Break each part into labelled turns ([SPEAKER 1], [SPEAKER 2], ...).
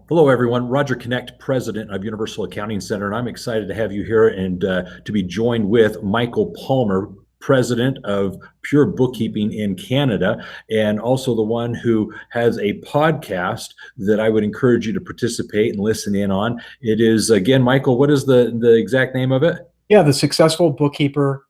[SPEAKER 1] Hello, everyone. Roger Connect, President of Universal Accounting Center, and I'm excited to have you here and to be joined with Michael Palmer, President of Pure Bookkeeping in Canada, and also the one who has a podcast that I would encourage you to participate and listen in on. It is, again, Michael, what is the exact name of it?
[SPEAKER 2] Yeah, the Successful Bookkeeper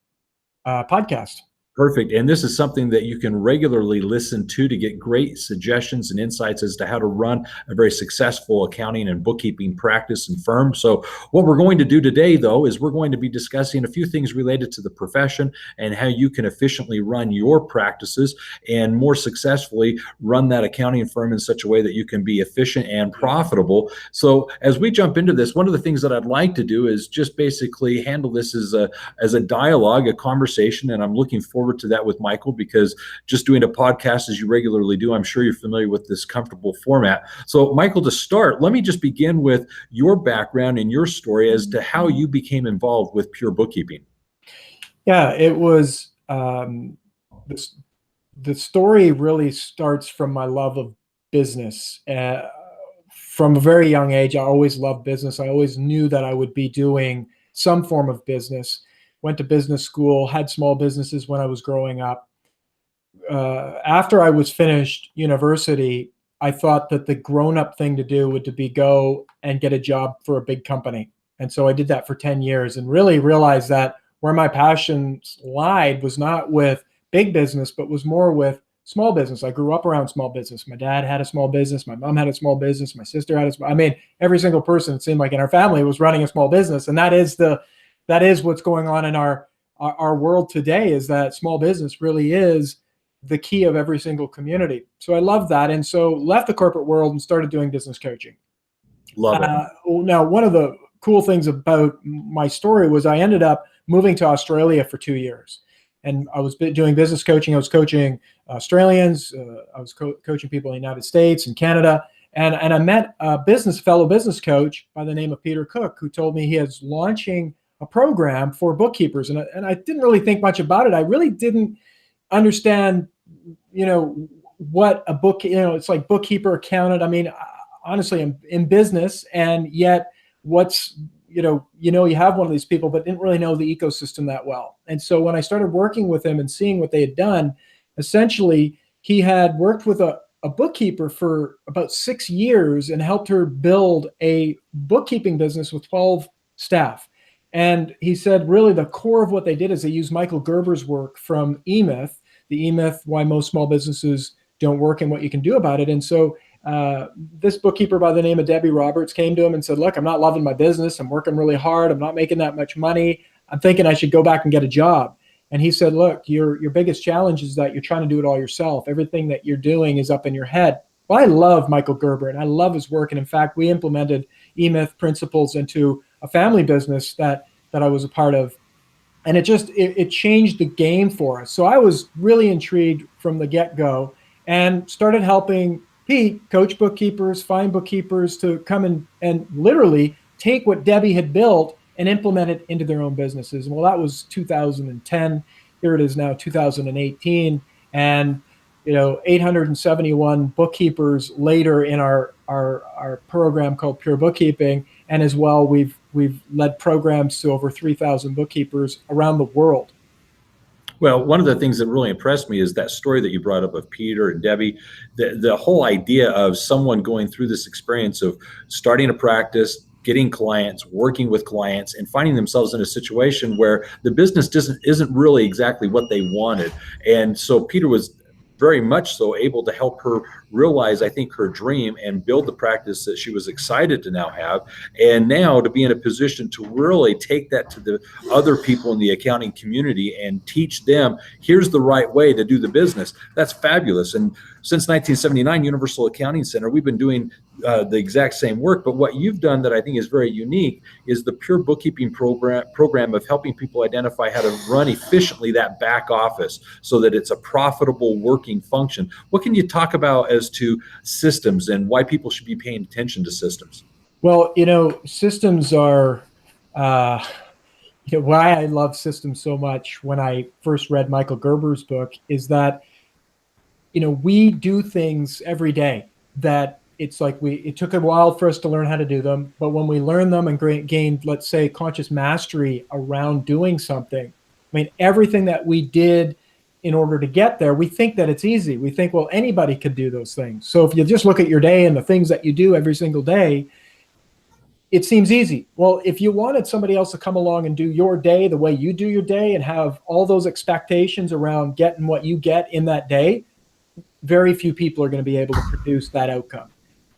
[SPEAKER 2] podcast.
[SPEAKER 1] Perfect. And this is something that you can regularly listen to get great suggestions and insights as to how to run a very successful accounting and bookkeeping practice and firm. So what we're going to do today, though, is we're going to be discussing a few things related to the profession and how you can efficiently run your practices and more successfully run that accounting firm in such a way that you can be efficient and profitable. So as we jump into this, one of the things that I'd like to do is just basically handle this as a dialogue, a conversation, and I'm looking forward to that with Michael, because just doing a podcast as you regularly do, I'm sure you're familiar with this comfortable format. So Michael, to start, let me just begin with your background and your story as to how you became involved with Pure Bookkeeping.
[SPEAKER 2] Yeah, it was, the story really starts from my love of business. From a very young age, I always loved business. I always knew that I would be doing some form of business. Went to business school, had small businesses when I was growing up. After I was finished university, I thought that the grown-up thing to do would be go and get a job for a big company. And so I did that for 10 years and really realized that where my passions lied was not with big business, but was more with small business. I grew up around small business. My dad had a small business. My mom had a small business. My sister had every single person, it seemed like, in our family was running a small business. And that is what's going on in our world today, is that small business really is the key of every single community. So I love that. And so left the corporate world and started doing business coaching.
[SPEAKER 1] Love it.
[SPEAKER 2] Now, one of the cool things about my story was I ended up moving to Australia for 2 years. And I was doing business coaching. I was coaching Australians. I was coaching people in the United States and Canada. And I met a fellow business coach by the name of Peter Cook, who told me he is launching a program for bookkeepers. And I didn't really think much about it. I really didn't understand, what a book, it's like bookkeeper, accountant. I mean, honestly, I'm in business, and yet you have one of these people, but didn't really know the ecosystem that well. And so when I started working with him and seeing what they had done, essentially he had worked with a bookkeeper for about 6 years and helped her build a bookkeeping business with 12 staff. And he said really the core of what they did is they used Michael Gerber's work from E-Myth, the E-Myth, Why Most Small Businesses Don't Work and What You Can Do About It. And so this bookkeeper by the name of Debbie Roberts came to him and said, look, I'm not loving my business. I'm working really hard. I'm not making that much money. I'm thinking I should go back and get a job. And he said, look, your biggest challenge is that you're trying to do it all yourself. Everything that you're doing is up in your head. Well, I love Michael Gerber and I love his work. And in fact, we implemented E-Myth principles into a family business that I was a part of. And it changed the game for us. So I was really intrigued from the get-go and started helping Pete coach bookkeepers, find bookkeepers to come and literally take what Debbie had built and implement it into their own businesses. And well, that was 2010. Here it is now, 2018. And 871 bookkeepers later in our program called Pure Bookkeeping. And as well, we've led programs to over 3,000 bookkeepers around the world.
[SPEAKER 1] Well, one of the things that really impressed me is that story that you brought up of Peter and Debbie, the whole idea of someone going through this experience of starting a practice, getting clients, working with clients, and finding themselves in a situation where the business isn't really exactly what they wanted. And so Peter was very much so able to help her realize, I think, her dream and build the practice that she was excited to now have. And now to be in a position to really take that to the other people in the accounting community and teach them, here's the right way to do the business. That's fabulous. And since 1979, Universal Accounting Center, we've been doing the exact same work. But what you've done that I think is very unique is the Pure Bookkeeping program of helping people identify how to run efficiently that back office so that it's a profitable working function. What can you talk about as to systems and why people should be paying attention to systems?
[SPEAKER 2] Well, systems are why I love systems so much when I first read Michael Gerber's book is that we do things every day that it's like it took a while for us to learn how to do them, but when we learned them and gained, let's say, conscious mastery around doing something, I mean, everything that we did in order to get there, we think that it's easy. We think, well, anybody could do those things. So if you just look at your day and the things that you do every single day, it seems easy. Well, if you wanted somebody else to come along and do your day the way you do your day and have all those expectations around getting what you get in that day, very few people are going to be able to produce that outcome.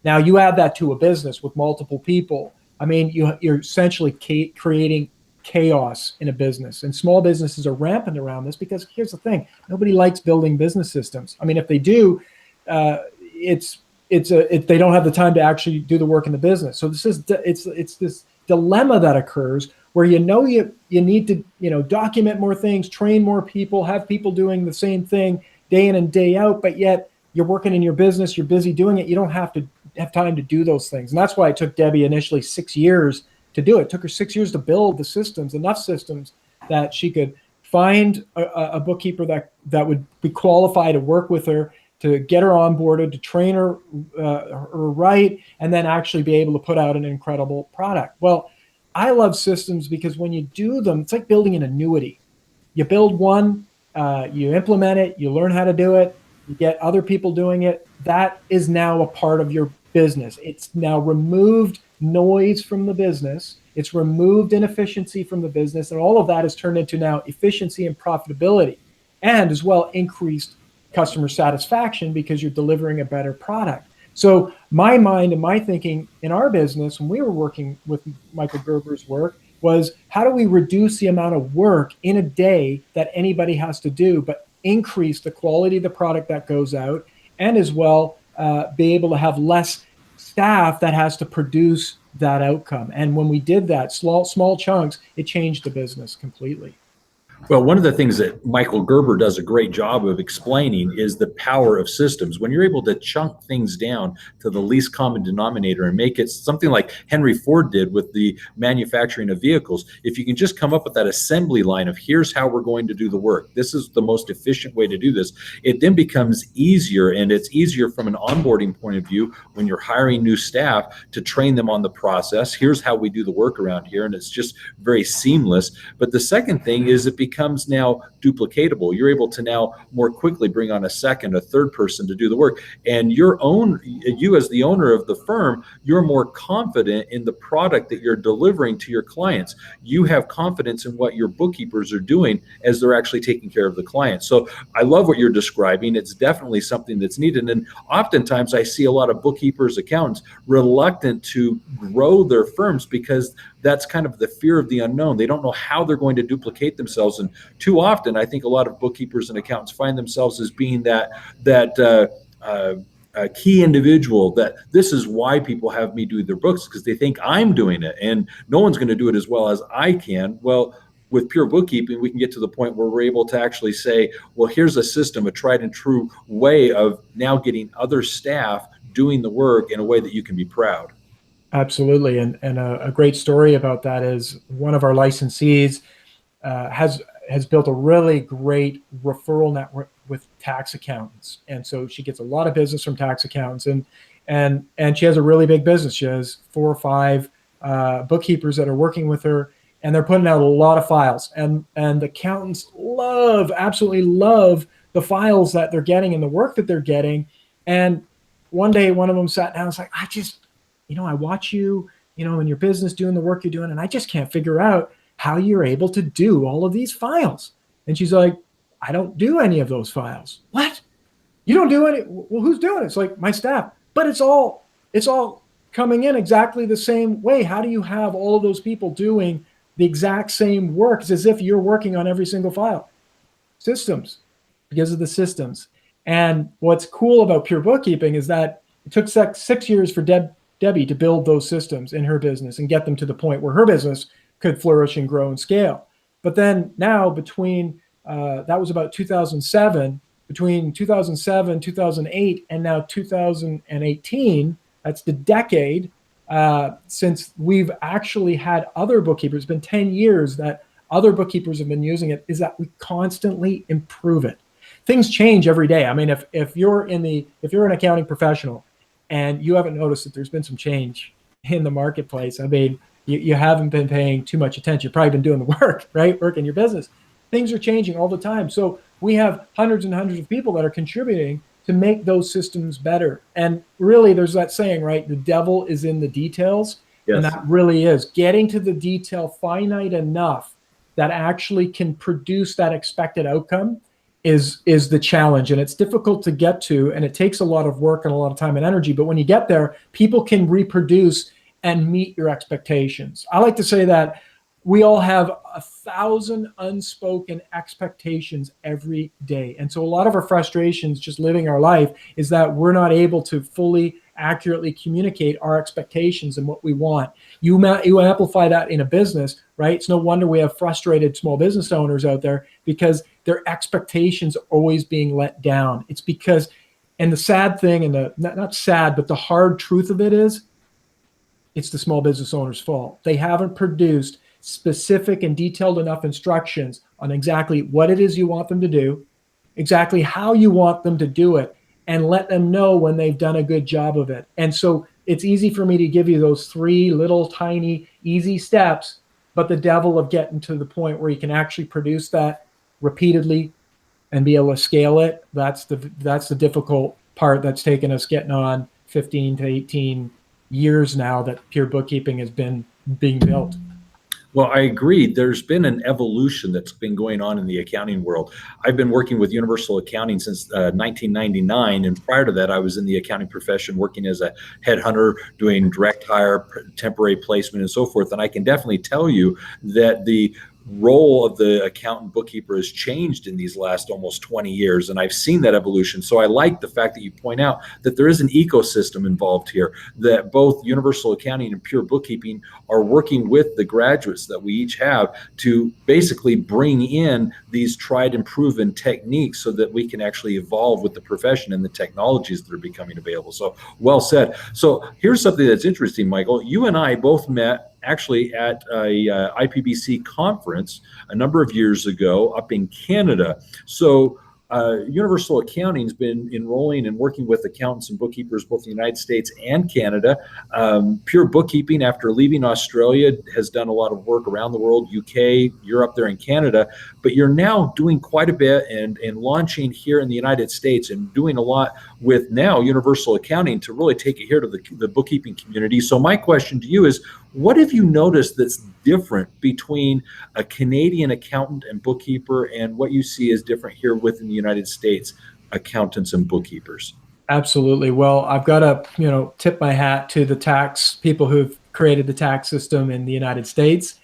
[SPEAKER 2] Now, you add that to a business with multiple people. I mean, you're essentially creating chaos in a business. And small businesses are rampant around this because here's the thing. Nobody likes building business systems. I mean, if they do, they don't have the time to actually do the work in the business. So it's this dilemma that occurs where you need to document more things, train more people, have people doing the same thing day in and day out, but yet you're working in your business, you're busy doing it. You don't have time to do those things. And that's why it took Debbie initially 6 years to do it. It took her 6 years to build the systems, enough systems that she could find a bookkeeper that would be qualified to work with her, to get her onboarded, to train her right, and then actually be able to put out an incredible product. Well, I love systems because when you do them, it's like building an annuity. You build one, you implement it, you learn how to do it, you get other people doing it. That is now a part of your business. It's now removed noise from the business. It's removed inefficiency from the business. And all of that is turned into now efficiency and profitability, and as well increased customer satisfaction because you're delivering a better product. So my mind and my thinking in our business when we were working with Michael Gerber's work was, how do we reduce the amount of work in a day that anybody has to do, but increase the quality of the product that goes out, and as well be able to have less staff that has to produce that outcome. And when we did that, small chunks, it changed the business completely.
[SPEAKER 1] Well, one of the things that Michael Gerber does a great job of explaining is the power of systems. When you're able to chunk things down to the least common denominator and make it something like Henry Ford did with the manufacturing of vehicles, if you can just come up with that assembly line of here's how we're going to do the work, this is the most efficient way to do this, it then becomes easier, and it's easier from an onboarding point of view when you're hiring new staff to train them on the process. Here's how we do the work around here, and it's just very seamless. But the second thing is it becomes now duplicatable. You're able to now more quickly bring on a second, a third person to do the work. And you as the owner of the firm, you're more confident in the product that you're delivering to your clients. You have confidence in what your bookkeepers are doing as they're actually taking care of the clients. So I love what you're describing. It's definitely something that's needed. And oftentimes I see a lot of bookkeepers, accountants reluctant to grow their firms because that's kind of the fear of the unknown. They don't know how they're going to duplicate themselves. And too often, I think a lot of bookkeepers and accountants find themselves as being that key individual, that this is why people have me do their books, because they think I'm doing it and no one's going to do it as well as I can. Well, with Pure Bookkeeping, we can get to the point where we're able to actually say, well, here's a system, a tried and true way of now getting other staff doing the work in a way that you can be proud.
[SPEAKER 2] Absolutely. And a great story about that is one of our licensees has built a really great referral network with tax accountants. And so she gets a lot of business from tax accountants, and she has a really big business. She has 4 or 5 bookkeepers that are working with her, and they're putting out a lot of files. And the accountants absolutely love the files that they're getting and the work that they're getting. And one day, one of them sat down and was like, I watch you, in your business doing the work you're doing, and I just can't figure out how you're able to do all of these files. And she's like, I don't do any of those files. What? You don't do any? Well, who's doing it? It's like, my staff. But it's all coming in exactly the same way. How do you have all of those people doing the exact same work? It's as if you're working on every single file. Systems, because of the systems. And what's cool about Pure Bookkeeping is that it took 6 years for Debbie to build those systems in her business and get them to the point where her business could flourish and grow and scale. But then now that was about 2007, between 2007, 2008, and now 2018, that's the decade since we've actually had other bookkeepers. It's been 10 years that other bookkeepers have been using it, is that we constantly improve it. Things change every day. I mean, if you're an accounting professional and you haven't noticed that there's been some change in the marketplace. I mean, you haven't been paying too much attention. You've probably been doing the work, right? Work in your business. Things are changing all the time. So we have hundreds and hundreds of people that are contributing to make those systems better. And really, there's that saying, right? The devil is in the details.
[SPEAKER 1] Yes.
[SPEAKER 2] And that really is getting to the detail finite enough that actually can produce that expected outcome is the challenge. And it's difficult to get to, and it takes a lot of work and a lot of time and energy. But when you get there, people can reproduce and meet your expectations. I like to say that we all have 1,000 unspoken expectations every day. And so a lot of our frustrations just living our life is that we're not able to fully accurately communicate our expectations and what we want. You amplify that in a business, right? It's no wonder we have frustrated small business owners out there because their expectations are always being let down. It's because, and the sad thing, and the not sad, but the hard truth of it is, it's the small business owner's fault. They haven't produced specific and detailed enough instructions on exactly what it is you want them to do, exactly how you want them to do it, and let them know when they've done a good job of it. And so it's easy for me to give you those 3 little tiny easy steps, but the devil of getting to the point where you can actually produce that repeatedly and be able to scale it, that's the difficult part that's taken us getting on 15 to 18 years now that Pure Bookkeeping has been being built.
[SPEAKER 1] Well, I agree. There's been an evolution that's been going on in the accounting world. I've been working with Universal Accounting since 1999, and prior to that, I was in the accounting profession working as a headhunter, doing direct hire, temporary placement, and so forth. And I can definitely tell you that the role of the accountant bookkeeper has changed in these last almost 20 years, and I've seen that evolution. So I like the fact that you point out that there is an ecosystem involved here, that both Universal Accounting and Pure Bookkeeping are working with the graduates that we each have to basically bring in these tried and proven techniques so that we can actually evolve with the profession and the technologies that are becoming available. So well said. So here's something that's interesting, Michael. You and I both met actually at a IPBC conference a number of years ago up in Canada. So Universal Accounting has been enrolling and working with accountants and bookkeepers both in the United States and Canada. Pure Bookkeeping, after leaving Australia, has done a lot of work around the world, UK, Europe, there in Canada. But you're now doing quite a bit and launching here in the United States and doing a lot with now Universal Accounting to really take it here to the bookkeeping community. So my question to you is, what have you noticed that's different between a Canadian accountant and bookkeeper and what you see as different here within the United States accountants and bookkeepers?
[SPEAKER 2] Absolutely. Well, I've got to, tip my hat to the tax people who've created the tax system in the United States.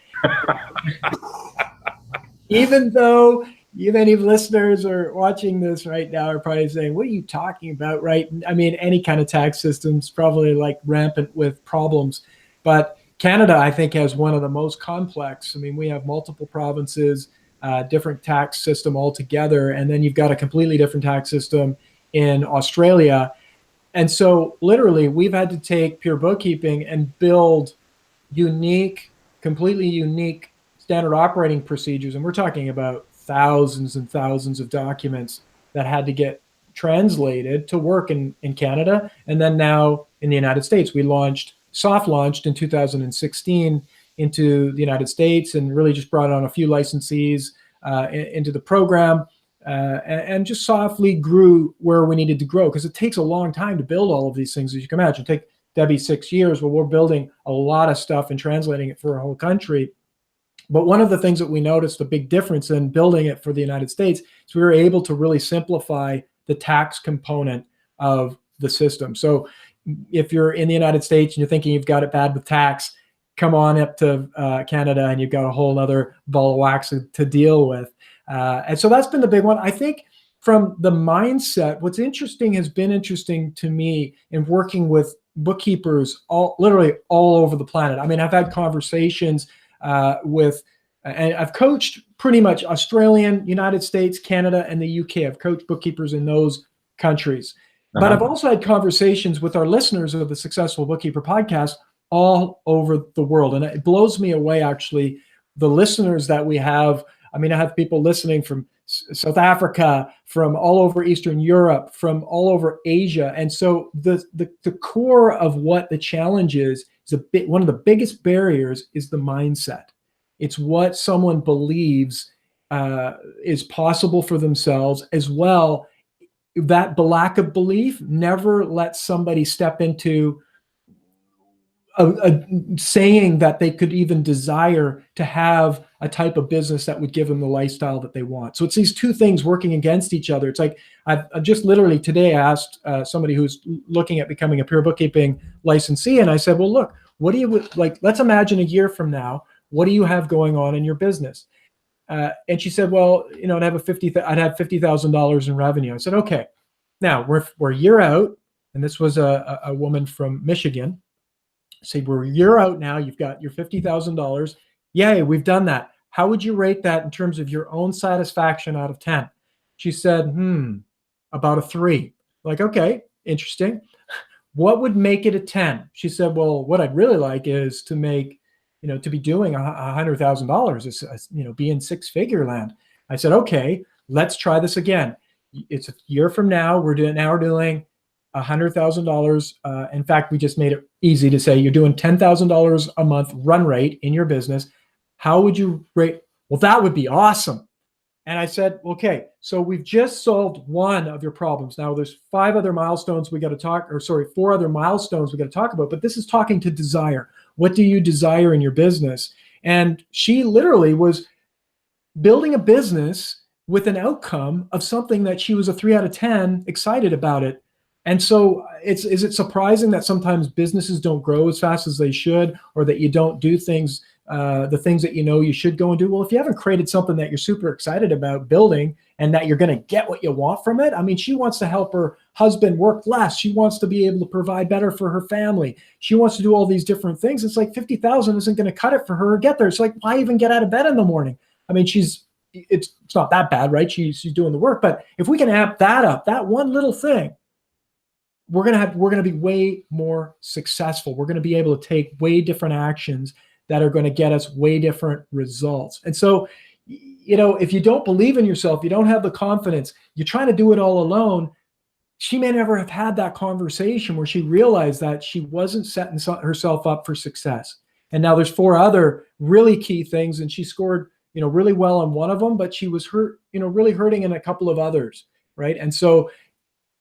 [SPEAKER 2] Even though many listeners are watching this right now are probably saying, what are you talking about, right? I mean, any kind of tax system's probably like rampant with problems. But Canada, I think, has one of the most complex. I mean, we have multiple provinces, different tax system altogether, and then you've got a completely different tax system in Australia. And so literally, we've had to take Pure Bookkeeping and build completely unique standard operating procedures. And we're talking about thousands and thousands of documents that had to get translated to work in Canada. And then now in the United States, we soft launched in 2016 into the United States and really just brought on a few licensees into the program and just softly grew where we needed to grow, because it takes a long time to build all of these things, as you can imagine. Take Debbie 6 years. Well, we're building a lot of stuff and translating it for a whole country. But one of the things that we noticed, a big difference in building it for the United States, is we were able to really simplify the tax component of the system. So if you're in the United States and you're thinking you've got it bad with tax, come on up to Canada and you've got a whole other ball of wax to deal with. And so that's been the big one. I think from the mindset, what's interesting has been interesting to me in working with bookkeepers literally all over the planet. I mean, I've had conversations and I've coached pretty much Australian, United States, Canada, and the UK. I've coached bookkeepers in those countries. But I've also had conversations with our listeners of the Successful Bookkeeper podcast all over the world. And it blows me away, actually, the listeners that we have. I mean, I have people listening from South Africa, from all over Eastern Europe, from all over Asia. And so the core of what the challenge is one of the biggest barriers is the mindset. It's what someone believes is possible for themselves as well. That lack of belief never lets somebody step into saying that they could even desire to have a type of business that would give them the lifestyle that they want. So it's these two things working against each other. It's like I've just literally today asked somebody who's looking at becoming a pure bookkeeping licensee, and I said, well, look, what do you like? Let's imagine a year from now. What do you have going on in your business? And she said, well, I'd have $50,000 in revenue. I said, okay, now we're a year out, and this was a woman from Michigan. Say we're a year out now. You've got your $50,000. Yay, we've done that. How would you rate that in terms of your own satisfaction out of 10? She said, about a 3. Like, okay, interesting. What would make it a 10? She said, well, what I'd really like is to make, to be doing $100,000, is, be in six-figure land. I said, okay, let's try this again. It's a year from now. We're doing $100,000. In fact, we just made it easy to say you're doing $10,000 a month run rate in your business. How would you rate? Well, that would be awesome. And I said, okay, so we've just solved one of your problems. Now there's 4 other milestones we got to talk about, but this is talking to desire. What do you desire in your business? And she literally was building a business with an outcome of something that she was a 3 out of 10, excited about it. And so is it surprising that sometimes businesses don't grow as fast as they should, or that you don't do things, the things that you should go and do? Well, if you haven't created something that you're super excited about building and that you're going to get what you want from it. I mean, she wants to help her husband work less. She wants to be able to provide better for her family. She wants to do all these different things. It's like 50,000 isn't going to cut it for her to get there. It's like, why even get out of bed in the morning? I mean, it's not that bad, right? She's doing the work. But if we can amp that up, that one little thing, we're going to be way more successful. We're going to be able to take way different actions that are going to get us way different results. And so, if you don't believe in yourself, you don't have the confidence, you're trying to do it all alone. She may never have had that conversation where she realized that she wasn't setting herself up for success. And now there's 4 other really key things, and she scored, really well on one of them, but she was really hurting in a couple of others, right? And so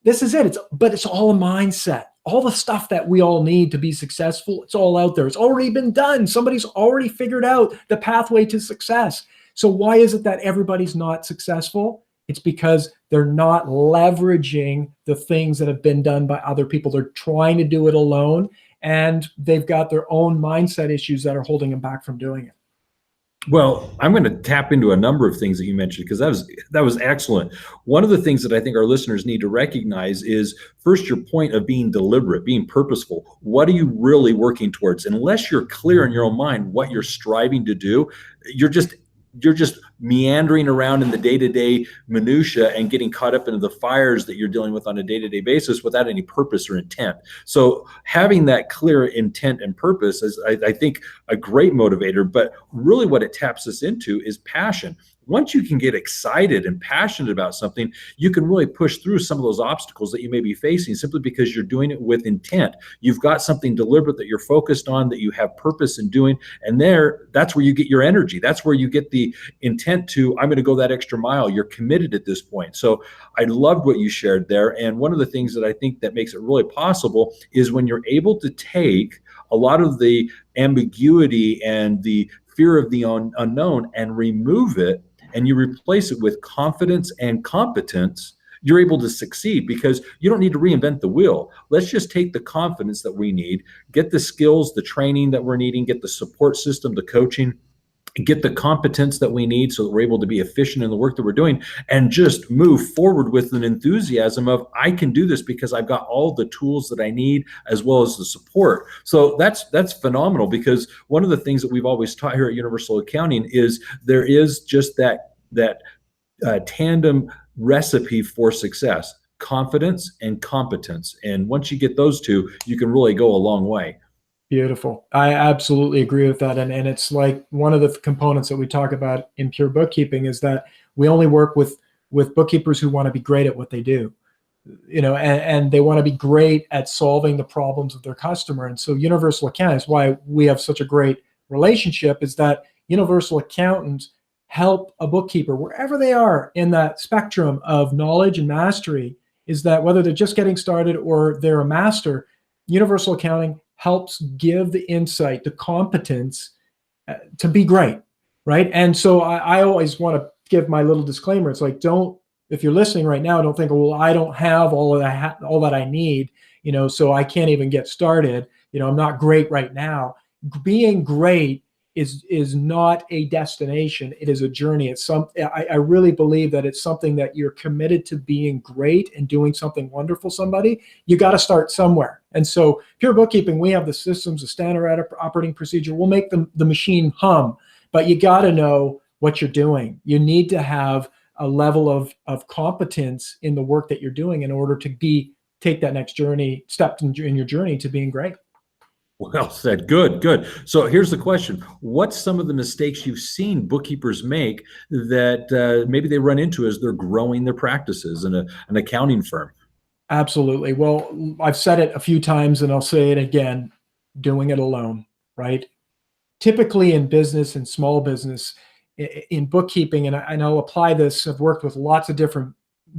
[SPEAKER 2] this is it. But it's all a mindset. All the stuff that we all need to be successful, it's all out there. It's already been done. Somebody's already figured out the pathway to success. So why is it that everybody's not successful? It's because they're not leveraging the things that have been done by other people. They're trying to do it alone, and they've got their own mindset issues that are holding them back from doing it.
[SPEAKER 1] Well, I'm going to tap into a number of things that you mentioned, because that was excellent. One of the things that I think our listeners need to recognize is, first, your point of being deliberate, being purposeful. What are you really working towards? Unless you're clear in your own mind what you're striving to do, you're just meandering around in the day-to-day minutia and getting caught up into the fires that you're dealing with on a day-to-day basis without any purpose or intent. So having that clear intent and purpose is, I think, a great motivator. But really what it taps us into is passion. Once you can get excited and passionate about something, you can really push through some of those obstacles that you may be facing, simply because you're doing it with intent. You've got something deliberate that you're focused on, that you have purpose in doing. And that's where you get your energy. That's where you get the intent to, I'm going to go that extra mile. You're committed at this point. So I loved what you shared there. And one of the things that I think that makes it really possible is when you're able to take a lot of the ambiguity and the fear of the unknown and remove it, and you replace it with confidence and competence, you're able to succeed, because you don't need to reinvent the wheel. Let's just take the confidence that we need, get the skills, the training that we're needing, get the support system, the coaching, get the competence that we need so that we're able to be efficient in the work that we're doing, and just move forward with an enthusiasm of, I can do this because I've got all the tools that I need, as well as the support. So that's phenomenal, because one of the things that we've always taught here at Universal Accounting is there is just that tandem recipe for success: confidence and competence. And once you get those two, you can really go a long way.
[SPEAKER 2] Beautiful. I absolutely agree with that. And it's like one of the components that we talk about in pure bookkeeping is that we only work with with bookkeepers who want to be great at what they do, and they want to be great at solving the problems of their customer. And so universal accounting is why we have such a great relationship, is that universal accountants help a bookkeeper wherever they are in that spectrum of knowledge and mastery, is that whether they're just getting started or they're a master, universal accounting helps give the insight, the competence to be great, right? And so I always want to give my little disclaimer. It's like, if you're listening right now, don't think, well, I don't have all that I need, so I can't even get started. I'm not great right now. Being great is not a destination. It is a journey. I really believe that it's something that you're committed to being great and doing something wonderful. Somebody, you got to start somewhere. And so Pure Bookkeeping, we have the systems, the standard operating procedure. We'll make the machine hum, but you got to know what you're doing. You need to have a level of competence in the work that you're doing in order to take that next step in your journey to being great.
[SPEAKER 1] Well said. Good, good. So here's the question. What's some of the mistakes you've seen bookkeepers make that maybe they run into as they're growing their practices in an accounting firm?
[SPEAKER 2] Absolutely. Well, I've said it a few times and I'll say it again, doing it alone, right? Typically in business and small business, in bookkeeping, and I'll apply this, I've worked with lots of different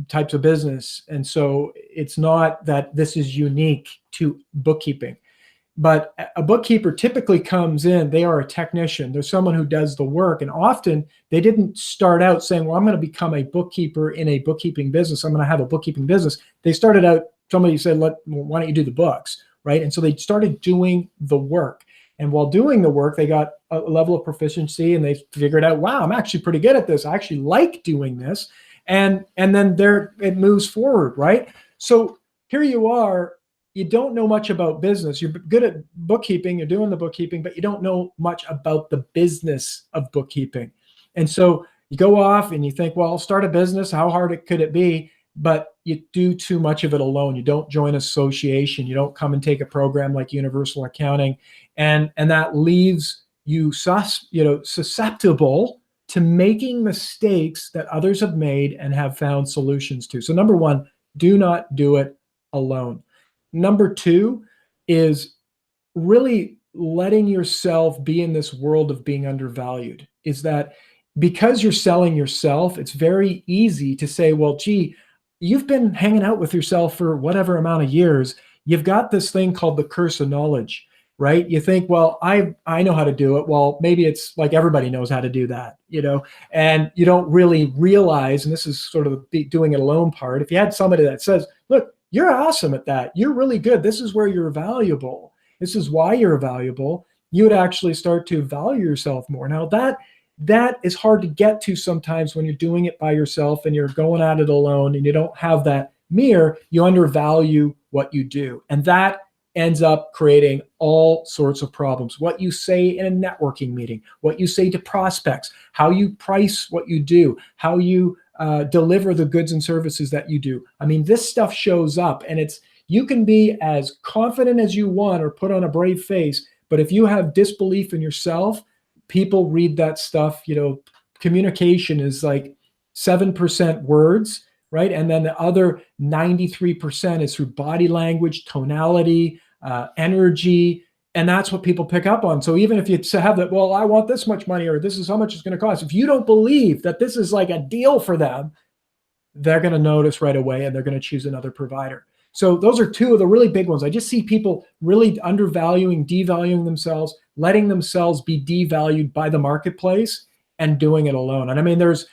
[SPEAKER 2] types of business. And so it's not that this is unique to bookkeeping. But a bookkeeper typically comes in, they are a technician. They're someone who does the work. And often they didn't start out saying, well, I'm going to become a bookkeeper in a bookkeeping business. I'm going to have a bookkeeping business. They started out, somebody said, why don't you do the books, right? And so they started doing the work. And while doing the work, they got a level of proficiency and they figured out, wow, I'm actually pretty good at this. I actually like doing this. And then it moves forward, right? So here you are. You don't know much about business. You're good at bookkeeping, you're doing the bookkeeping, but you don't know much about the business of bookkeeping. And so you go off and you think, well, I'll start a business. How hard could it be? But you do too much of it alone. You don't join an association. You don't come and take a program like universal accounting. And that leaves you susceptible to making mistakes that others have made and have found solutions to. So number one, do not do it alone. Number two is really letting yourself be in this world of being undervalued. Is that because you're selling yourself, it's very easy to say, well, gee, you've been hanging out with yourself for whatever amount of years. You've got this thing called the curse of knowledge, right? You think, well, I know how to do it. Well, maybe it's like everybody knows how to do that, and you don't really realize, and this is sort of the doing it alone part. If you had somebody that says, look, you're awesome at that. You're really good. This is where you're valuable. This is why you're valuable. You would actually start to value yourself more. Now that is hard to get to sometimes when you're doing it by yourself and you're going at it alone and you don't have that mirror. You undervalue what you do. And that ends up creating all sorts of problems. What you say in a networking meeting, what you say to prospects, how you price what you do, how you deliver the goods and services that you do. I mean, this stuff shows up, and you can be as confident as you want or put on a brave face, but if you have disbelief in yourself, people read that stuff. Communication is like 7% words, right? And then the other 93% is through body language, tonality, energy, and that's what people pick up on. So even if you have that, well, I want this much money, or this is how much it's going to cost, if you don't believe that this is like a deal for them, they're going to notice right away and they're going to choose another provider. So those are two of the really big ones. I just see people really undervaluing, devaluing themselves, letting themselves be devalued by the marketplace and doing it alone. And I mean, there's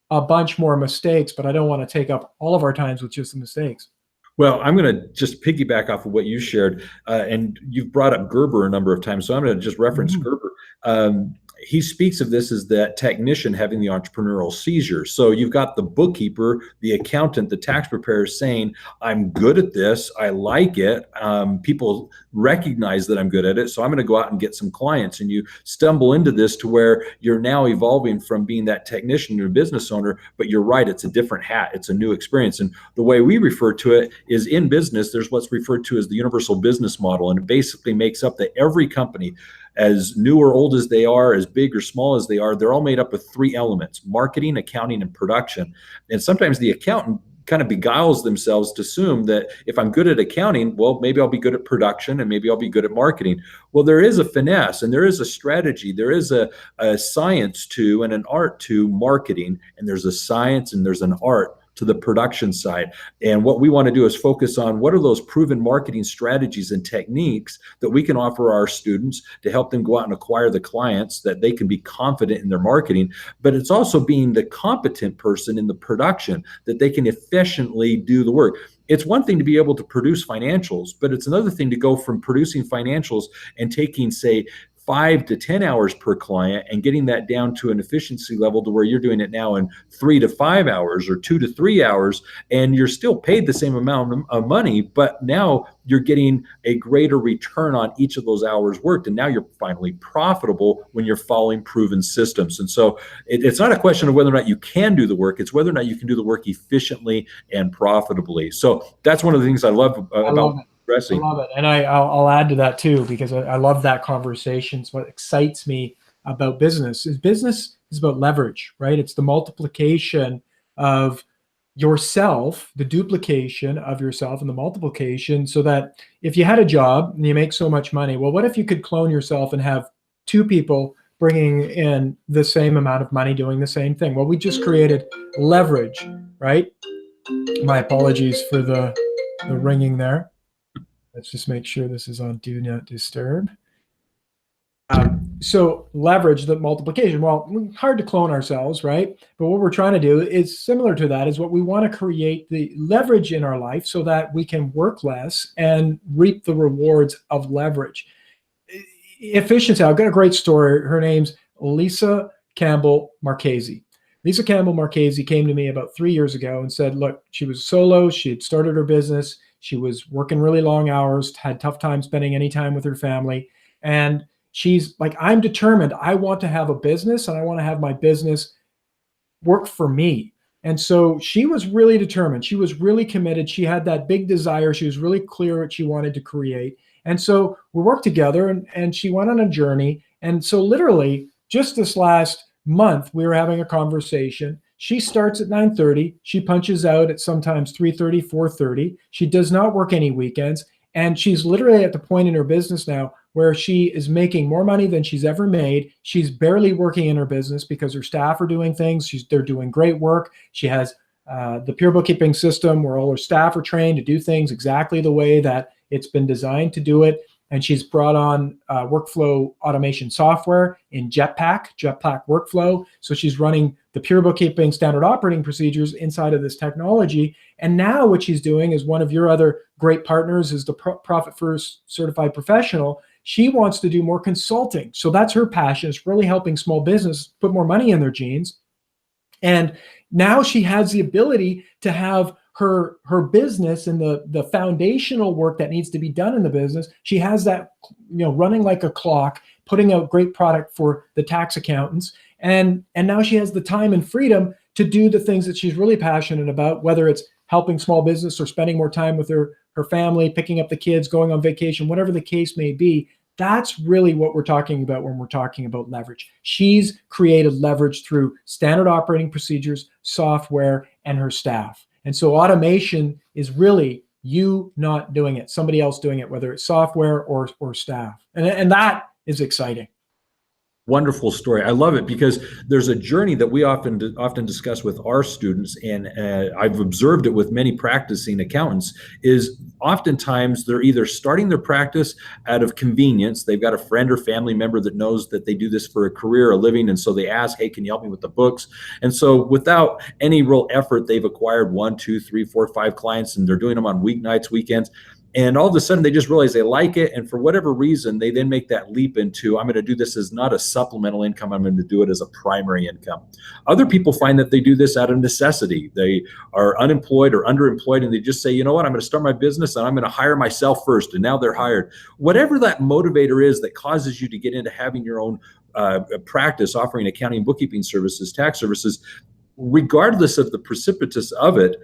[SPEAKER 2] a bunch more mistakes, but I don't want to take up all of our times with just the mistakes.
[SPEAKER 1] Well, I'm going to just piggyback off of what you shared, and you've brought up Gerber a number of times, so I'm going to just reference Gerber. He speaks of this as that technician having the entrepreneurial seizure. So you've got the bookkeeper, the accountant, the tax preparer saying, I'm good at this. I like it. People recognize that I'm good at it. So I'm going to go out and get some clients. And you stumble into this to where you're now evolving from being that technician to a business owner. But you're right. It's a different hat. It's a new experience. And the way we refer to it is in business, there's what's referred to as the universal business model. And it basically makes up that every company as new or old as they are, as big or small as they are, they're all made up of three elements: marketing, accounting, and production. And sometimes the accountant kind of beguiles themselves to assume that if I'm good at accounting, well, maybe I'll be good at production and maybe I'll be good at marketing. Well, there is a finesse and there is a strategy. There is a science to and an art to marketing, and there's a science and there's an art to the production side. And what we want to do is focus on what are those proven marketing strategies and techniques that we can offer our students to help them go out and acquire the clients that they can be confident in their marketing. But it's also being the competent person in the production that they can efficiently do the work. It's one thing to be able to produce financials, but it's another thing to go from producing financials and taking, say, 5 to 10 hours per client and getting that down to an efficiency level to where you're doing it now in 3 to 5 hours or 2 to 3 hours, and you're still paid the same amount of money, but now you're getting a greater return on each of those hours worked, and now you're finally profitable when you're following proven systems. And so it's not a question of whether or not you can do the work, it's whether or not you can do the work efficiently and profitably. So that's one of the things I love about
[SPEAKER 2] I love it. And I'll add to that too, because I love that conversation. It's what excites me about business is about leverage, right? It's the multiplication of yourself, the duplication of yourself and the multiplication, so that if you had a job and you make so much money, well, what if you could clone yourself and have two people bringing in the same amount of money doing the same thing? Well, we just created leverage, right? My apologies for the ringing there. Let's just make sure this is on Do Not Disturb. So leverage the multiplication. Well, hard to clone ourselves, right? But what we're trying to do is similar to that, is what we want to create the leverage in our life so that we can work less and reap the rewards of leverage. Efficiency. I've got a great story. Her name's Lisa Campbell Marchese. Lisa Campbell Marchese came to me about 3 years ago and said, look, she was solo. She had started her business. She was working really long hours, had tough time spending any time with her family. And she's like, I'm determined. I want to have a business and I want to have my business work for me. And so she was really determined. She was really committed. She had that big desire. She was really clear what she wanted to create. And so we worked together and she went on a journey. And so literally just this last month, we were having a conversation. She starts at 9:30. She punches out at sometimes 3:30, 4:30. She does not work any weekends. And she's literally at the point in her business now where she is making more money than she's ever made. She's barely working in her business because her staff are doing things. They're doing great work. She has the Pure Bookkeeping system where all her staff are trained to do things exactly the way that it's been designed to do it. And she's brought on workflow automation software in Jetpack workflow. So she's running the Pure Bookkeeping standard operating procedures inside of this technology. And now what she's doing is one of your other great partners is the Profit First Certified Professional. She wants to do more consulting. So that's her passion. It's really helping small business put more money in their jeans. And now she has the ability to have her business and the foundational work that needs to be done in the business. She has that, running like a clock, putting out great product for the tax accountants. And now she has the time and freedom to do the things that she's really passionate about, whether it's helping small business or spending more time with her family, picking up the kids, going on vacation, whatever the case may be. That's really what we're talking about when we're talking about leverage. She's created leverage through standard operating procedures, software, and her staff. And so automation is really you not doing it, somebody else doing it, whether it's software or staff. And that is exciting.
[SPEAKER 1] Wonderful story. I love it because there's a journey that we often discuss with our students, and I've observed it with many practicing accountants, is oftentimes they're either starting their practice out of convenience. They've got a friend or family member that knows that they do this for a career, a living, and so they ask, hey, can you help me with the books? And so without any real effort, they've acquired 1, 2, 3, 4, 5 clients, and they're doing them on weeknights, weekends. And all of a sudden, they just realize they like it. And for whatever reason, they then make that leap into, I'm going to do this as not a supplemental income. I'm going to do it as a primary income. Other people find that they do this out of necessity. They are unemployed or underemployed, and they just say, you know what, I'm going to start my business and I'm going to hire myself first. And now they're hired. Whatever that motivator is that causes you to get into having your own practice, offering accounting, bookkeeping services, tax services, regardless of the precipitous of it,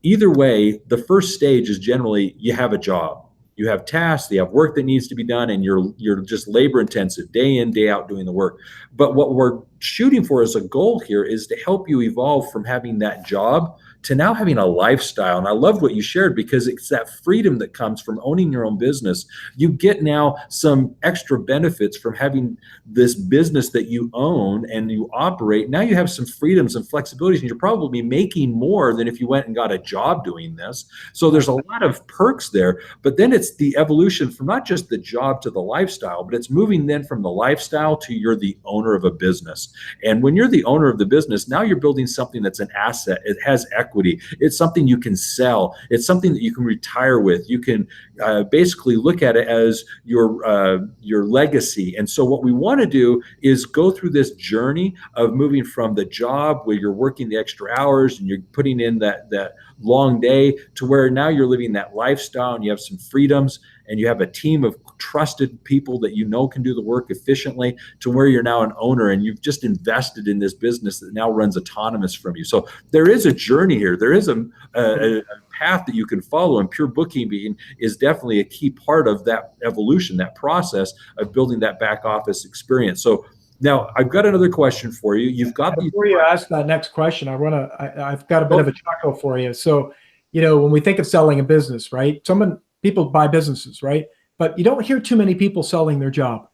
[SPEAKER 1] either way, the first stage is generally you have a job. you have tasks, you have work that needs to be done, and you're just labor intensive day in, day out doing the work. But what we're shooting for as a goal here is to help you evolve from having that job to now having a lifestyle. And I loved what you shared, because it's that freedom that comes from owning your own business. You get now some extra benefits from having this business that you own and you operate. Now you have some freedoms and flexibilities, and you're probably making more than if you went and got a job doing this. So there's a lot of perks there. But then it's the evolution from not just the job to the lifestyle, but it's moving then from the lifestyle to you're the owner of a business. And when you're the owner of the business, now you're building something that's an asset. It has equity. It's something you can sell. It's something that you can retire with. You can basically look at it as your legacy. And so what we want to do is go through this journey of moving from the job where you're working the extra hours and you're putting in that long day, to where now you're living that lifestyle and you have some freedoms and you have a team of trusted people that you know can do the work efficiently, to where you're now an owner and you've just invested in this business that now runs autonomous from you. So there is a journey here. There is a path that you can follow, and Pure Bookkeeping is definitely a key part of that evolution, that process of building that back office experience. So now I've got another question for you. You've got
[SPEAKER 2] before you ask that next question, I've got a bit of a chuckle for you. So, when we think of selling a business, right? People buy businesses, right? But you don't hear too many people selling their job.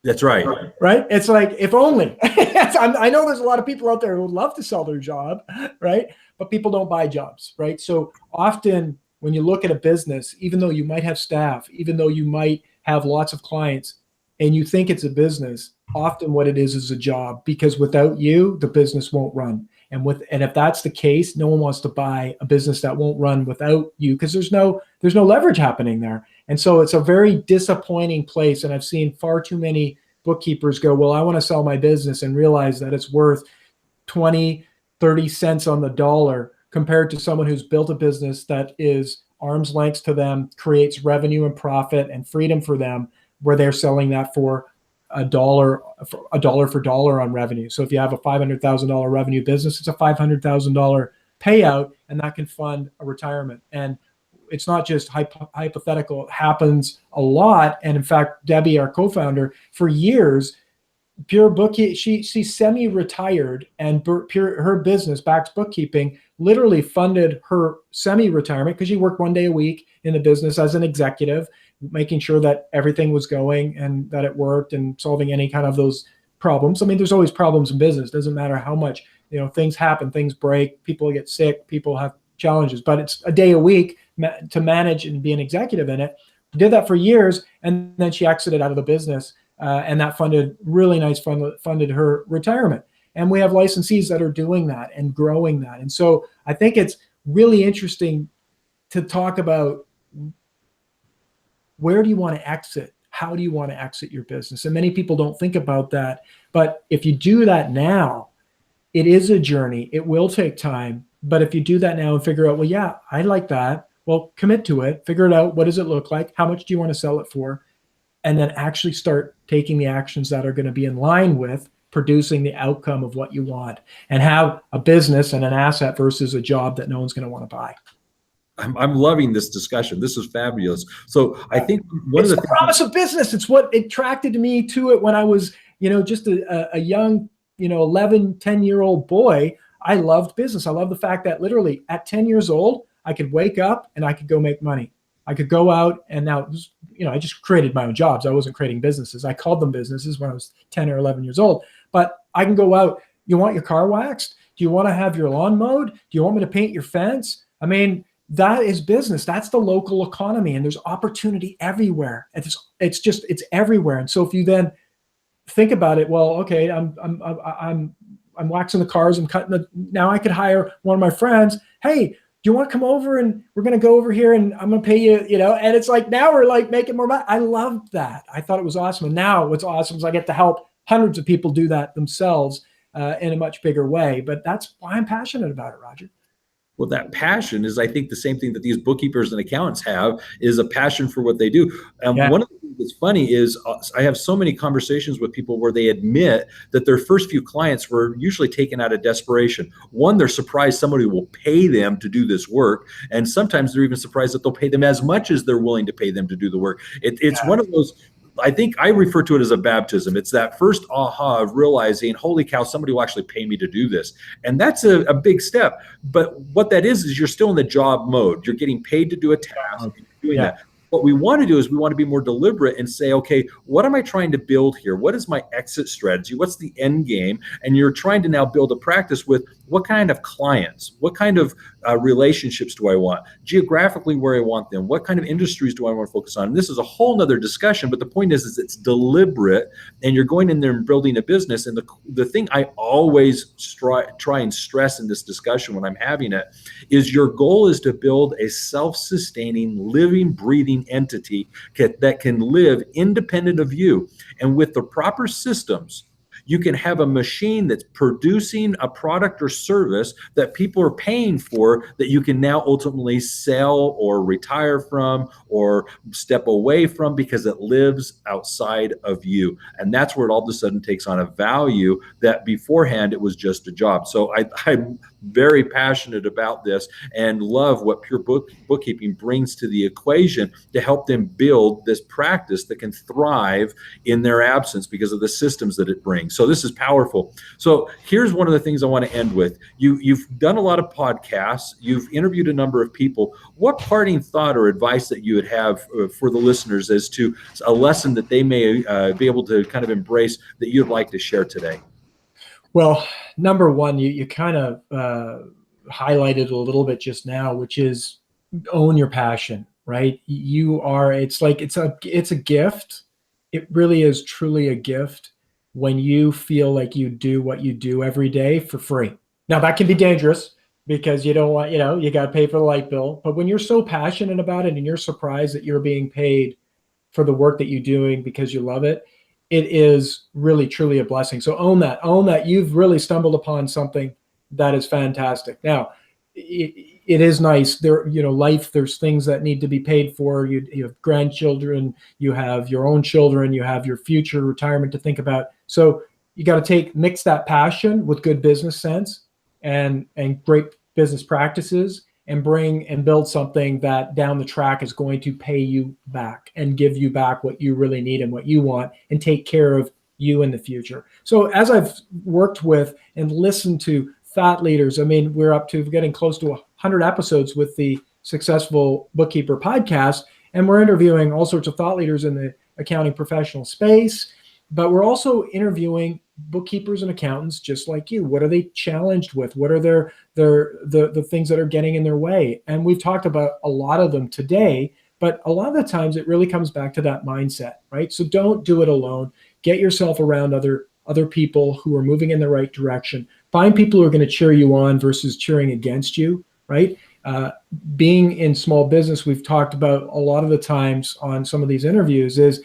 [SPEAKER 1] That's right.
[SPEAKER 2] Right? It's like, if only. I know there's a lot of people out there who would love to sell their job, right? But people don't buy jobs, right? So often when you look at a business, even though you might have staff, even though you might have lots of clients, and you think it's a business, often what it is a job, because without you, the business won't run. And if that's the case, no one wants to buy a business that won't run without you, because there's no leverage happening there. And so it's a very disappointing place. And I've seen far too many bookkeepers go, well, I want to sell my business, and realize that it's worth 20, 30 cents on the dollar compared to someone who's built a business that is arm's length to them, creates revenue and profit and freedom for them, where they're selling that for a dollar for dollar on revenue. So if you have a $500,000 revenue business, it's a $500,000 payout, and that can fund a retirement. And it's not just hypothetical. It happens a lot. And in fact, Debbie, our co-founder, for years, Pure Bookkeeping, she's semi-retired, and her business, Bax Bookkeeping, literally funded her semi-retirement, because she worked 1 day a week in the business as an executive, making sure that everything was going and that it worked, and solving any kind of those problems. I mean, there's always problems in business. Doesn't matter how much, things happen, things break, people get sick, people have challenges, but it's a day a week to manage and be an executive in it. Did that for years, and then she exited out of the business, and that funded her retirement. And we have licensees that are doing that and growing that. And so I think it's really interesting to talk about, where do you want to exit? How do you want to exit your business? And many people don't think about that. But if you do that now, it is a journey. It will take time. But if you do that now and figure out, well, yeah, I like that. Well, commit to it. Figure it out. What does it look like? How much do you want to sell it for? And then actually start taking the actions that are going to be in line with producing the outcome of what you want, and have a business and an asset versus a job that no one's going to want to buy.
[SPEAKER 1] I'm loving this discussion. This is fabulous. So I think
[SPEAKER 2] it's the promise of business. It's what attracted me to it when I was, just a young, 11, 10-year-old boy. I loved business. I love the fact that literally at 10 years old, I could wake up and I could go make money. I could go out, and now, I just created my own jobs. I wasn't creating businesses. I called them businesses when I was 10 or 11 years old. But I can go out. You want your car waxed? Do you want to have your lawn mowed? Do you want me to paint your fence? I mean, that is business. That's the local economy, and there's opportunity everywhere. It's everywhere. And so if you then think about it, well, okay, I'm waxing the cars, I'm cutting now I could hire one of my friends. Hey, do you want to come over, and we're going to go over here, and I'm going to pay you, and it's like, now we're like making more money. I loved that. I thought it was awesome. And now what's awesome is I get to help hundreds of people do that themselves in a much bigger way. But that's why I'm passionate about it, Roger.
[SPEAKER 1] Well, that passion is, I think, the same thing that these bookkeepers and accountants have, is a passion for what they do. One of the things that's funny is I have so many conversations with people where they admit that their first few clients were usually taken out of desperation. One, they're surprised somebody will pay them to do this work. And sometimes they're even surprised that they'll pay them as much as they're willing to pay them to do the work. It's one of those, I think I refer to it as a baptism. It's that first aha of realizing, holy cow, somebody will actually pay me to do this. And that's a big step. But what that is you're still in the job mode. You're getting paid to do a task, doing that. What we want to do is we want to be more deliberate and say, okay, what am I trying to build here? What is my exit strategy? What's the end game? And you're trying to now build a practice with what kind of clients, what kind of relationships do I want, geographically where I want them, what kind of industries do I want to focus on? And this is a whole nother discussion, but the point is it's deliberate, and you're going in there and building a business. And the thing I always try and stress in this discussion when I'm having it is your goal is to build a self-sustaining, living, breathing entity that can live independent of you. And with the proper systems, you can have a machine that's producing a product or service that people are paying for, that you can now ultimately sell or retire from or step away from because it lives outside of you. And that's where it all of a sudden takes on a value that beforehand it was just a job. So I'm very passionate about this and love what Pure Bookkeeping brings to the equation to help them build this practice that can thrive in their absence because of the systems that it brings. So this is powerful. So here's one of the things I want to end with. You've done a lot of podcasts. You've interviewed a number of people. What parting thought or advice that you would have for the listeners as to a lesson that they may be able to kind of embrace that you'd like to share today?
[SPEAKER 2] Well, number one, you kind of highlighted a little bit just now, which is own your passion, right? It's a gift. It really is truly a gift when you feel like you do what you do every day for free. Now that can be dangerous because you don't want, you got to pay for the light bill. But when you're so passionate about it and you're surprised that you're being paid for the work that you're doing because you love it, it is really, truly a blessing. So own that you've really stumbled upon something that is fantastic. Now, it is nice. Life, there's things that need to be paid for. You have grandchildren, you have your own children, you have your future retirement to think about. So you got to mix that passion with good business sense and great business practices, and build something that down the track is going to pay you back and give you back what you really need and what you want, and take care of you in the future. So as I've worked with and listened to thought leaders, we're getting close to 100 episodes with the Successful Bookkeeper podcast, and we're interviewing all sorts of thought leaders in the accounting professional space, but we're also interviewing bookkeepers and accountants just like you. What are they challenged with? What are the things that are getting in their way? And we've talked about a lot of them today, but a lot of the times it really comes back to that mindset, right? So don't do it alone. Get yourself around other people who are moving in the right direction. Find people who are going to cheer you on versus cheering against you, right? Being in small business, we've talked about a lot of the times on some of these interviews, is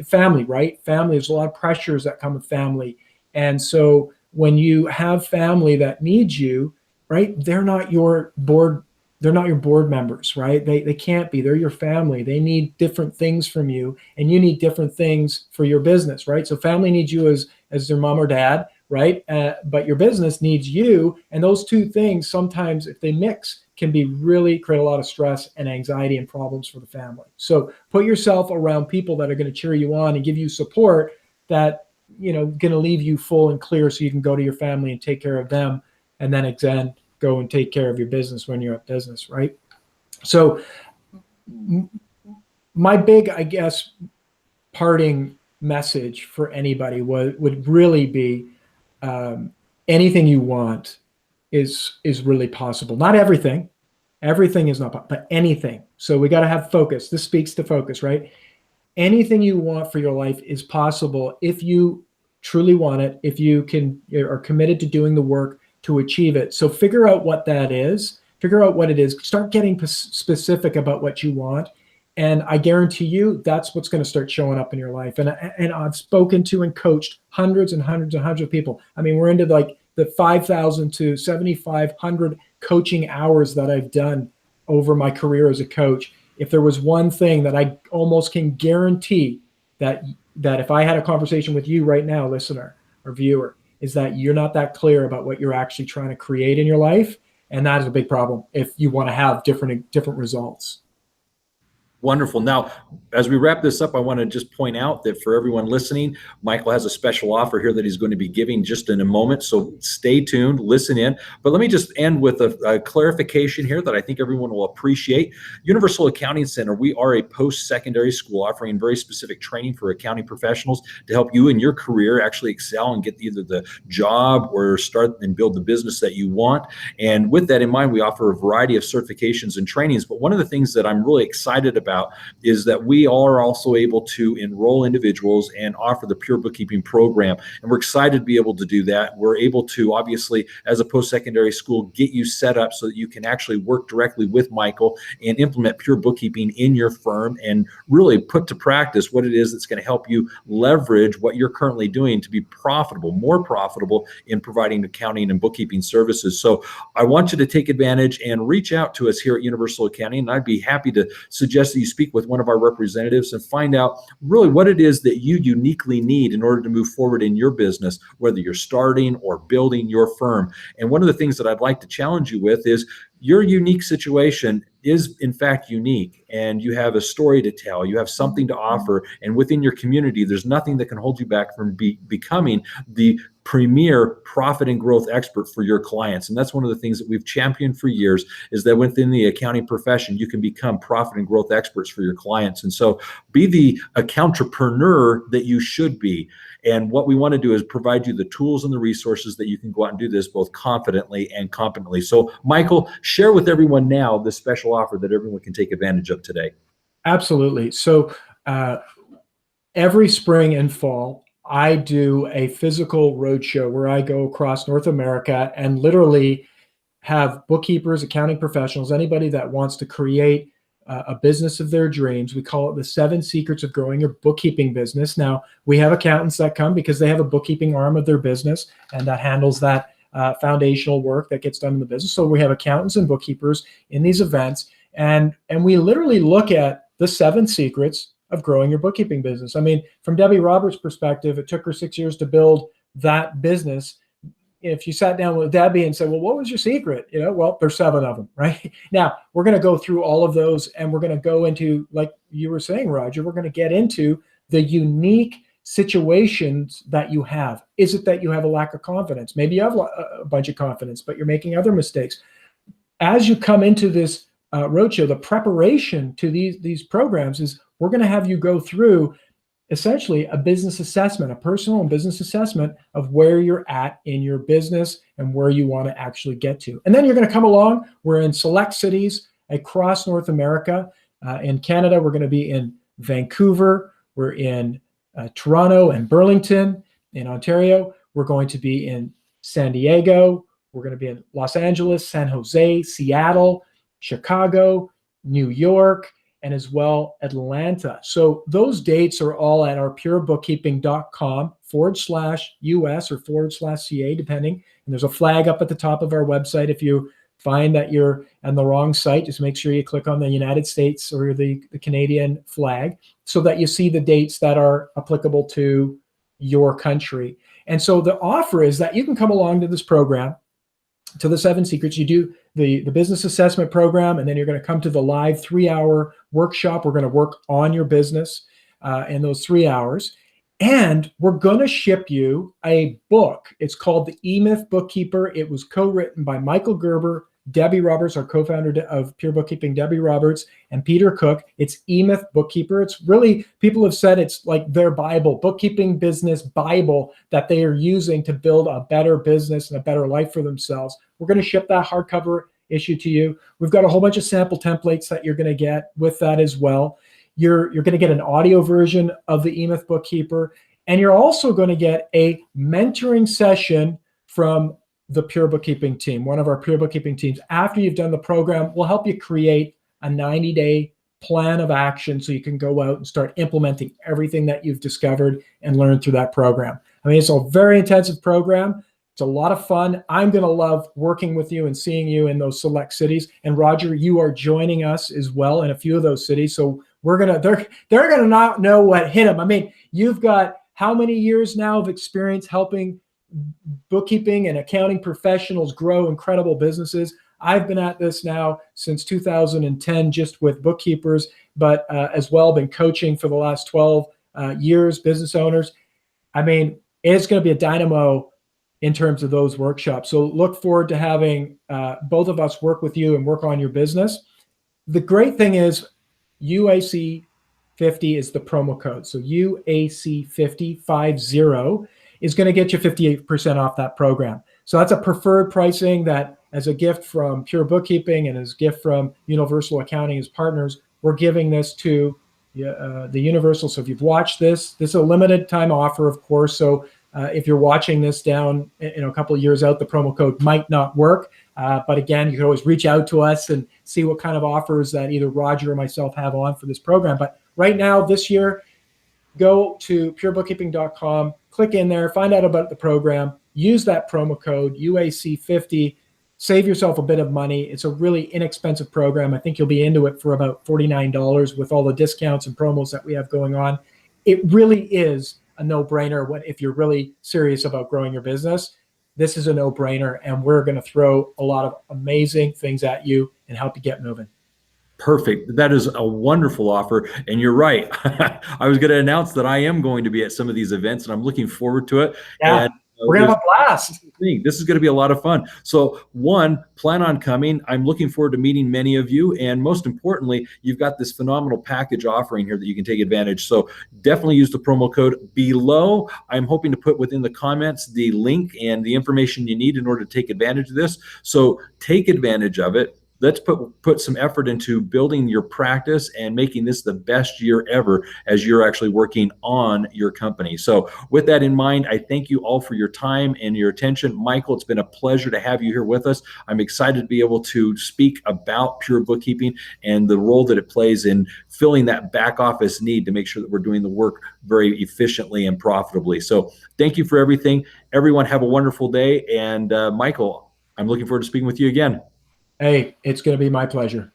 [SPEAKER 2] family, right? Family, there's a lot of pressures that come with family. And so when you have family that needs you, right, they're not your board members, right? They can't be. They're your family. They need different things from you, and you need different things for your business, right? So family needs you as their mom or dad, right? But your business needs you, and those two things sometimes, if they mix, can create a lot of stress and anxiety and problems for the family. So put yourself around people that are going to cheer you on and give you support that going to leave you full and clear, so you can go to your family and take care of them, and then again go and take care of your business when you're at business, right? So my big, I guess, parting message for anybody would really be anything you want is really possible. Not everything. Everything is not, but anything. So we got to have focus. This speaks to focus, right? Anything you want for your life is possible if you truly want it, if you are committed to doing the work to achieve it. So figure out what that is. Figure out what it is. Start getting specific about what you want. And I guarantee you that's what's going to start showing up in your life. And I've spoken to and coached hundreds and hundreds and hundreds of people. We're into like the 5,000 to 7,500 coaching hours that I've done over my career as a coach. If there was one thing that I almost can guarantee that if I had a conversation with you right now, listener or viewer, is that you're not that clear about what you're actually trying to create in your life. And that is a big problem if you want to have different results.
[SPEAKER 1] Wonderful. Now, as we wrap this up, I want to just point out that for everyone listening, Michael has a special offer here that he's going to be giving just in a moment. So stay tuned, listen in. But let me just end with a clarification here that I think everyone will appreciate. Universal Accounting Center, we are a post-secondary school offering very specific training for accounting professionals to help you in your career actually excel and get either the job or start and build the business that you want. And with that in mind, we offer a variety of certifications and trainings. But one of the things that I'm really excited about is that we are also able to enroll individuals and offer the Pure Bookkeeping program. And we're excited to be able to do that. We're able to, obviously, as a post-secondary school, get you set up so that you can actually work directly with Michael and implement Pure Bookkeeping in your firm and really put to practice what it is that's going to help you leverage what you're currently doing to be profitable, more profitable in providing accounting and bookkeeping services. So I want you to take advantage and reach out to us here at Universal Accounting, and I'd be happy to suggest that you speak with one of our representatives and find out really what it is that you uniquely need in order to move forward in your business, whether you're starting or building your firm. And one of the things that I'd like to challenge you with is your unique situation is in fact unique, and you have a story to tell, you have something to offer, and within your community, there's nothing that can hold you back from becoming the premier profit and growth expert for your clients. And that's one of the things that we've championed for years, is that within the accounting profession, you can become profit and growth experts for your clients. And so be the accountrepreneur that you should be. And what we want to do is provide you the tools and the resources that you can go out and do this both confidently and competently. So Michael, share with everyone now the special offer that everyone can take advantage of today.
[SPEAKER 2] Absolutely. So every spring and fall, I do a physical roadshow where I go across North America and literally have bookkeepers, accounting professionals, anybody that wants to create a business of their dreams. We call it the 7 secrets of growing your bookkeeping business. Now, we have accountants that come because they have a bookkeeping arm of their business, and that handles that foundational work that gets done in the business. So we have accountants and bookkeepers in these events, and we literally look at the 7 secrets of growing your bookkeeping business. I mean, from Debbie Roberts' perspective, it took her 6 years to build that business. If you sat down with Debbie and said, well, what was your secret? Well, there's 7 of them, right? Now, we're going to go through all of those, and we're going to go into, like you were saying, Roger, we're going to get into the unique situations that you have. Is it that you have a lack of confidence? Maybe you have a bunch of confidence, but you're making other mistakes. As you come into this roadshow, the preparation to these programs is we're going to have you go through essentially a business assessment, a personal and business assessment of where you're at in your business and where you want to actually get to. And then you're going to come along. We're in select cities across North America. In Canada, we're going to be in Vancouver. We're in Toronto and Burlington. In Ontario, we're going to be in San Diego. We're going to be in Los Angeles, San Jose, Seattle, Chicago, New York, and as well Atlanta. So those dates are all at our purebookkeeping.com/US or /CA, depending. And there's a flag up at the top of our website. If you find that you're on the wrong site, just make sure you click on the United States or the Canadian flag so that you see the dates that are applicable to your country. And so the offer is that you can come along to this program, to the 7 secrets. You do the business assessment program, and then you're going to come to the live 3-hour workshop. We're going to work on your business in those 3 hours. And we're going to ship you a book. It's called The E-Myth Bookkeeper. It was co-written by Michael Gerber, Debbie Roberts, our co-founder of Pure Bookkeeping, Debbie Roberts, and Peter Cook. It's E-Myth Bookkeeper. It's really, people have said it's like their Bible, bookkeeping business Bible that they are using to build a better business and a better life for themselves. We're going to ship that hardcover issue to you. We've got a whole bunch of sample templates that you're going to get with that as well. You're going to get an audio version of the E-Myth Bookkeeper, and you're also going to get a mentoring session from the Pure Bookkeeping team, one of our Pure Bookkeeping teams. After you've done the program, we'll help you create a 90-day plan of action so you can go out and start implementing everything that you've discovered and learned through that program. I mean, it's a very intensive program. It's a lot of fun. I'm going to love working with you and seeing you in those select cities. And Roger, you are joining us as well in a few of those cities. So they're gonna not know what hit them. I mean, you've got how many years now of experience helping bookkeeping and accounting professionals grow incredible businesses? I've been at this now since 2010, just with bookkeepers, but as well been coaching for the last 12 years, business owners. I mean, it's going to be a dynamo in terms of those workshops. So look forward to having both of us work with you and work on your business. The great thing is UAC 50 is the promo code. So UAC 50 is going to get you 58% off that program. So that's a preferred pricing that, as a gift from Pure Bookkeeping and as a gift from Universal Accounting as partners, we're giving this to the Universal. So if you've watched this is a limited time offer, of course. So if you're watching this down a couple of years out, the promo code might not work. But again, you can always reach out to us and see what kind of offers that either Roger or myself have on for this program. But right now, this year, go to purebookkeeping.com, click in there, find out about the program, use that promo code UAC50, save yourself a bit of money. It's a really inexpensive program. I think you'll be into it for about $49 with all the discounts and promos that we have going on. It really is a no-brainer if you're really serious about growing your business. This is a no-brainer, and we're going to throw a lot of amazing things at you and help you get moving.
[SPEAKER 1] Perfect. That is a wonderful offer. And you're right. I was going to announce that I am going to be at some of these events, and I'm looking forward to it.
[SPEAKER 2] Yeah,
[SPEAKER 1] and
[SPEAKER 2] we're going to have a blast.
[SPEAKER 1] This is going to be a lot of fun. So one, plan on coming. I'm looking forward to meeting many of you. And most importantly, you've got this phenomenal package offering here that you can take advantage. So definitely use the promo code below. I'm hoping to put within the comments the link and the information you need in order to take advantage of this. So take advantage of it. Let's put some effort into building your practice and making this the best year ever as you're actually working on your company. So with that in mind, I thank you all for your time and your attention. Michael, it's been a pleasure to have you here with us. I'm excited to be able to speak about Pure Bookkeeping and the role that it plays in filling that back office need to make sure that we're doing the work very efficiently and profitably. So thank you for everything. Everyone have a wonderful day. And Michael, I'm looking forward to speaking with you again.
[SPEAKER 2] Hey, it's going to be my pleasure.